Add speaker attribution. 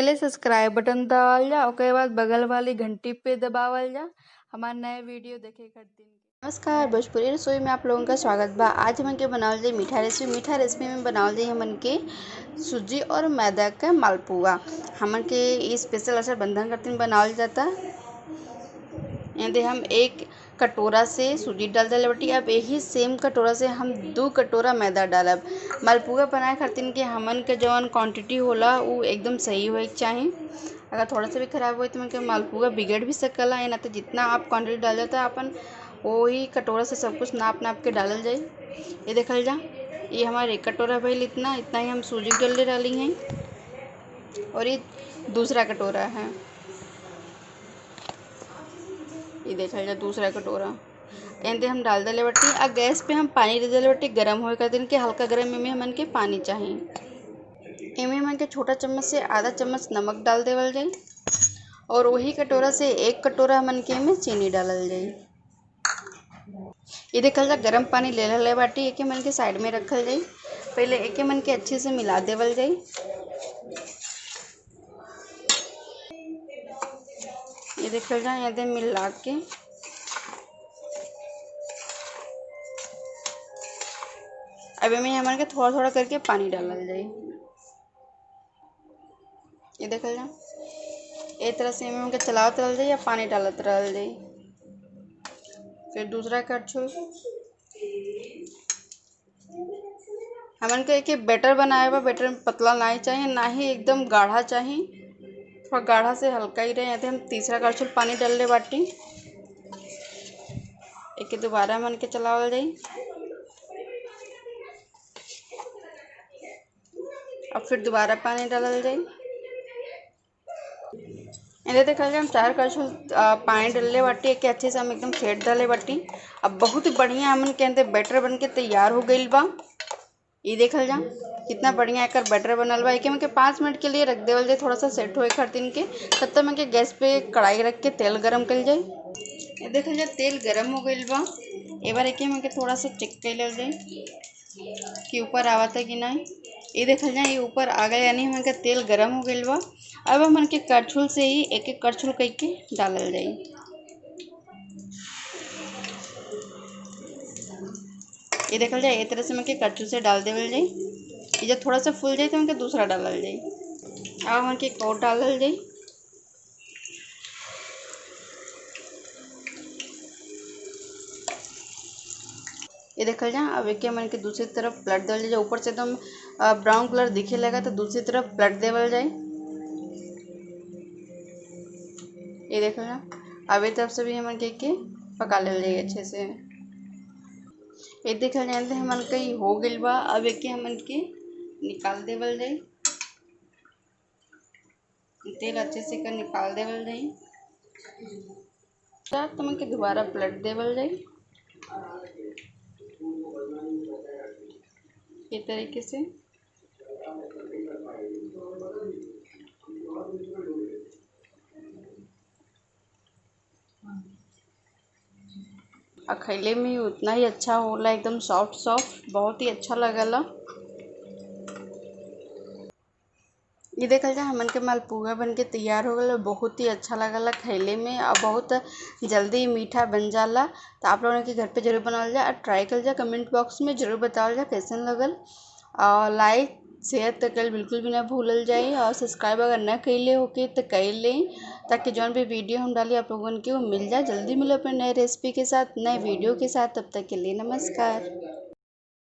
Speaker 1: पहले subscribe button दबावल जा, ओकरे बाद बगल वाली घंटी पे दबावल जा हमारे नए वीडियो देखे खातिर।
Speaker 2: नमस्कार, भोजपुरी रसोई में आप लोगों का स्वागत बा। आज हमन के बनावल जाई मीठा रेसिपी में बनावल जाई हमन के सूजी और मैदा का मालपुआ। हमन के ये स्पेशल रक्षाबंधन के दिन बनावल जाता। हम एक कटोरा से सूजी डाल देले बाटी। अब यही सेम कटोरा से हम 2 कटोरा मैदा डालब। मालपुआ बनाए खातिर के हमन के जौन क्वांटिटी होला वो एकदम सही होए के चाही। अगर थोड़ा सा भी खराब हो तो हमन के मालपुआ बिगड़ भी सकला। या ना तो जितना आप क्वांटिटी डाल जाता अपन वही कटोरा से सब कुछ नाप नाप के डालल जाए। ये देखल जा, ये हमारे 1 कटोरा भइल। इतना ही हम सूजी डलले डाली हैं और ये दूसरा कटोरा है। ये देखल जा दूसरा कटोरा एंदे हम डाल देले बाटी। आ गैस पे हम पानी दे देले बाटी गरम होए खातिर के हल्का गरम में हमन के पानी चाहिए। एमे हमन के छोटा चम्मच से आधा चम्मच नमक डाल देवल जाए और वही कटोरा से 1 कटोरा हमन के में चीनी डालल जाए। ये देखल जा गरम पानी ले ले बाटी। एके मन के साइड में रखल जाए। पहले एके मन के अच्छे से मिला देवल जाए। ये देखल जा यहाँ मिला के अब में हमारे के थोड़ा थोड़ा करके पानी डालल जाए। ये देखल जा एक तरह से हमके चलावत रहल जाए या पानी डालत रहल जाए। फिर दूसरा कड़छुल हमन के एक बैटर बनाए बा। बैटर पतला नहीं चाहिए ना ही एकदम गाढ़ा चाहिए, थोड़ा गाढ़ा से हल्का ही रहे। यहाँ हम तीसरा कड़छुल पानी डाल ले बाटी। एक दोबारा हमन के चलावल जाए। अब फिर दोबारा पानी डालल जाए। इधर देखल जाए हम 4 कड़छुल पानी डालले बाटी। एक अच्छे से हम एकदम फेंट डाले बाटी। अब बहुत बढ़िया हमन के अंदर बैटर बन के तैयार हो गई बा। ये देखल जा कितना बढ़िया एक बैटर बनल बा। एक में के 5 मिनट के लिए रख देवल जाए थोड़ा सा सेट होए खातिर के। तब तक में के गैस पे कढ़ाई रख के तेल गरम कर जाए। ये देखल जा तेल गरम हो गई बा। एक बार एक में के थोड़ा सा चेक कर लेल जाए कि ऊपर आवत है कि नहीं। ये देखल जाए ये ऊपर आ गया यानी हमन का तेल गरम हो गई बा। अब हमन के कड़छुल से ही एक एक कड़छुल कई के डालल जाए। ये देखल जाए एक तरह से हमन के कड़छुल से डाल देवल जाए। ये जब थोड़ा सा फूल जाए तो हमके दूसरा डालल जाए। अब हमन के और डालल जाए। ये देखल जा अब एक हमन के दूसरी तरफ पलट देवल जाए। ऊपर से एकदम ब्राउन कलर दिखे लगा तो दूसरी तरफ पलट देवल जाए। ये देखल जा अब एक तरफ से भी हमन के पका लेल जाए अच्छे से। ये देखल जाए हमन के हो गइल बा। अब एक हमन के निकाल देवल जाए। तेल अच्छे से कर निकाल देवल जाए। तो हमन के दोबारा पलट देवल जाए ये तरीके से। और खैले में उतना ही अच्छा होला, एकदम सॉफ्ट सॉफ्ट बहुत ही अच्छा लगला। ये देखल जा हमन के मालपुआ बन के तैयार हो गया। बहुत ही अच्छा लगला खैले में और बहुत जल्दी मीठा बन जाला। तो आप लोगों के घर पे जरूर बनावल जा और ट्राई कर जा। कमेंट बॉक्स में जरूर बतावल जा कैसन लगल। और लाइक शेयर तो कल बिल्कुल भी ना भूलल जाए। और सब्सक्राइब अगर न कैले होके तो कर लें ताकि जौन भी वीडियो हम डाली आप लोगों के वो मिल जाए। जल्दी मिले अपने नए रेसिपी के साथ, नए वीडियो के साथ। तब तक के लिए नमस्कार।